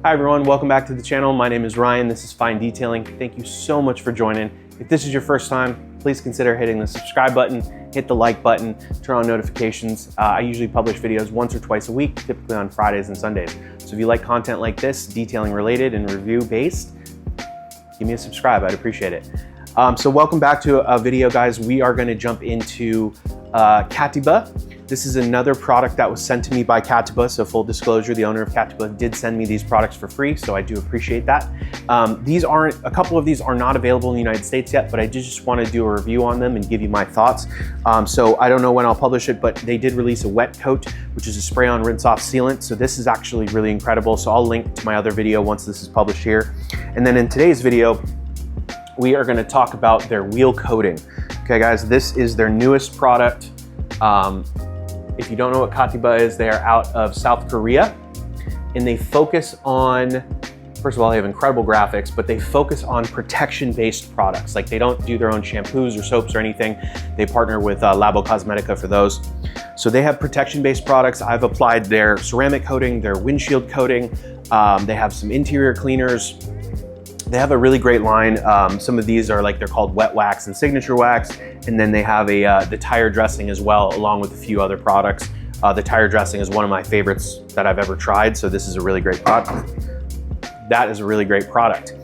Hi everyone, welcome back to the channel. My name is Ryan, this is Fine Detailing. Thank you so much for joining. If this is your first time, please consider hitting the subscribe button, hit the like button, turn on notifications. I usually publish videos once or twice a week, typically on Fridays and Sundays. So if you like content like this, detailing related and review based, give me a subscribe, I'd appreciate it. So welcome back to a video, guys. We are gonna jump into Katiba. This is another product that was sent to me by Katiba, so full disclosure, the owner of Katiba did send me these products for free, so I do appreciate that. A couple of these are not available in the United States yet, but I did just want to do a review on them and give you my thoughts. So I don't know when I'll publish it, but they did release a wet coat, which is a spray-on rinse-off sealant. So this is actually really incredible. So I'll link to my other video once this is published here. And then in today's video, we are going to talk about their wheel coating. Okay, guys, this is their newest product. If you don't know what Katiba is, they are out of South Korea, and they focus on, first of all, they have incredible graphics, but they focus on protection-based products. Like, they don't do their own shampoos or soaps or anything. They partner with Labo Cosmetica for those. So they have protection-based products. I've applied their ceramic coating, their windshield coating. They have some interior cleaners. They have a really great line. Some of these are they're called wet wax and signature wax. And then they have the tire dressing as well, along with a few other products. The tire dressing is one of my favorites that I've ever tried. So this is a really great product. That is a really great product.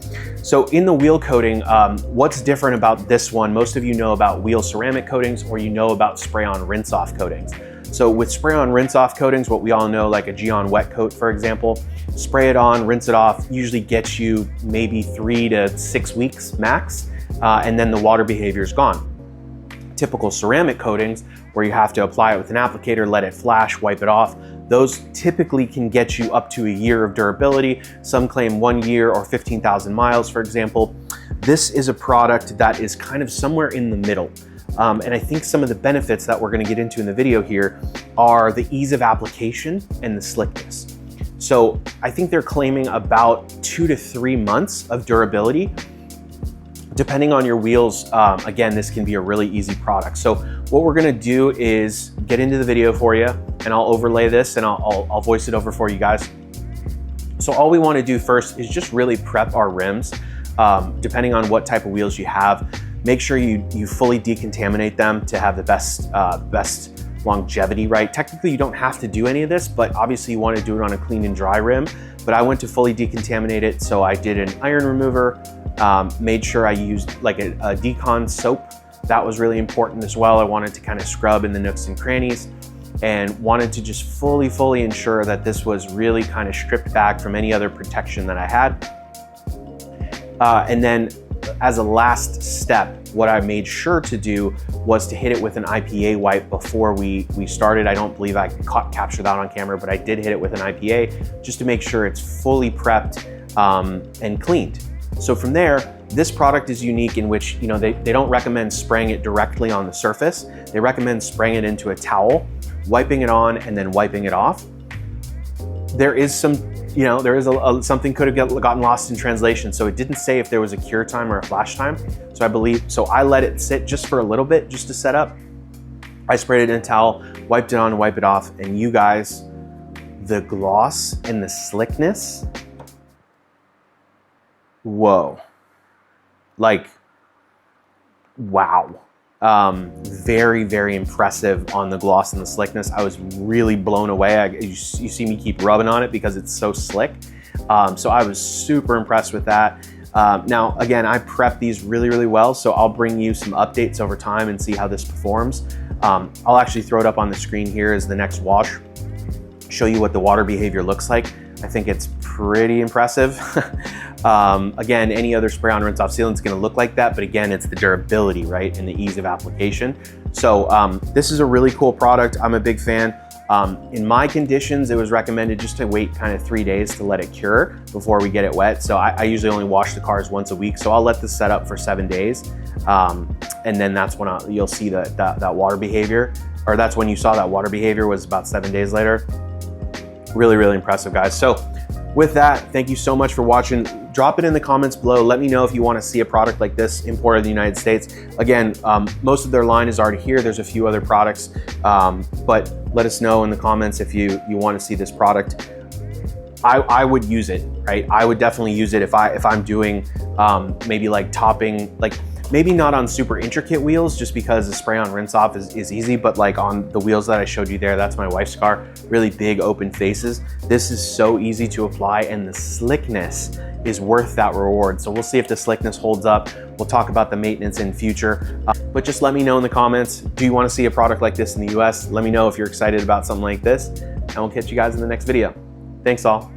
So in the wheel coating, what's different about this one? Most of you know about wheel ceramic coatings, or you know about spray-on rinse-off coatings. So with spray-on rinse-off coatings, what we all know, like a G-on wet coat, for example, spray it on, rinse it off, usually gets you maybe 3 to 6 weeks max, and then the water behavior is gone. Typical ceramic coatings, where you have to apply it with an applicator, let it flash, wipe it off, those typically can get you up to a year of durability. Some claim 1 year or 15,000 miles, for example. This is a product that is kind of somewhere in the middle. And I think some of the benefits that we're gonna get into in the video here are the ease of application and the slickness. So I think they're claiming about 2 to 3 months of durability. Depending on your wheels, again, this can be a really easy product. So what we're gonna do is get into the video for you, and I'll overlay this and I'll voice it over for you guys. So all we wanna do first is just really prep our rims. Depending on what type of wheels you have, make sure you fully decontaminate them to have the best longevity, right? Technically, you don't have to do any of this, but obviously you want to do it on a clean and dry rim. But I went to fully decontaminate it, so I did an iron remover, made sure I used like a decon soap. That was really important as well. I wanted to kind of scrub in the nooks and crannies, and wanted to just fully ensure that this was really kind of stripped back from any other protection that I had. And then as a last step, what I made sure to do was to hit it with an IPA wipe before we started. I don't believe I captured that on camera, but I did hit it with an IPA just to make sure it's fully prepped and cleaned. So from there, this product is unique in which, you know, they don't recommend spraying it directly on the surface. They recommend spraying it into a towel, wiping it on, and then wiping it off. There is some, you know, something could have gotten lost in translation. So it didn't say if there was a cure time or a flash time. So I let it sit just for a little bit, just to set up. I sprayed it in a towel, wiped it on, wipe it off. And you guys, the gloss and the slickness, whoa. Like, wow. Very impressive on the gloss and the slickness. I was really blown away. You see me keep rubbing on it because it's so slick. So I was super impressed with that. Now, again, I prep these really well, so I'll bring you some updates over time and see how this performs. I'll actually throw it up on the screen here as the next wash, show you what the water behavior looks like. I think it's pretty impressive. Again, any other spray-on rinse-off sealant is going to look like that, but again, it's the durability, right, and the ease of application. So this is a really cool product. I'm a big fan. In my conditions, it was recommended just to wait kind of 3 days to let it cure before we get it wet. So I usually only wash the cars once a week, so I'll let this set up for 7 days. And then that's when you'll see that water behavior, or that's when you saw that water behavior was about 7 days later. Really impressive, guys. So with that, thank you so much for watching. Drop it in the comments below. Let me know if you want to see a product like this imported in the United States. Again, most of their line is already here. There's a few other products, but let us know in the comments if you want to see this product. I would use it, right? I would definitely use it if I'm doing maybe like topping, like maybe not on super intricate wheels just because the spray on rinse off is easy, but like on the wheels that I showed you there, that's my wife's car, really big open faces. This is so easy to apply, and the slickness is worth that reward. So we'll see if the slickness holds up. We'll talk about the maintenance in future, but just let me know in the comments, do you want to see a product like this in the US? Let me know if you're excited about something like this, and we'll catch you guys in the next video. Thanks all.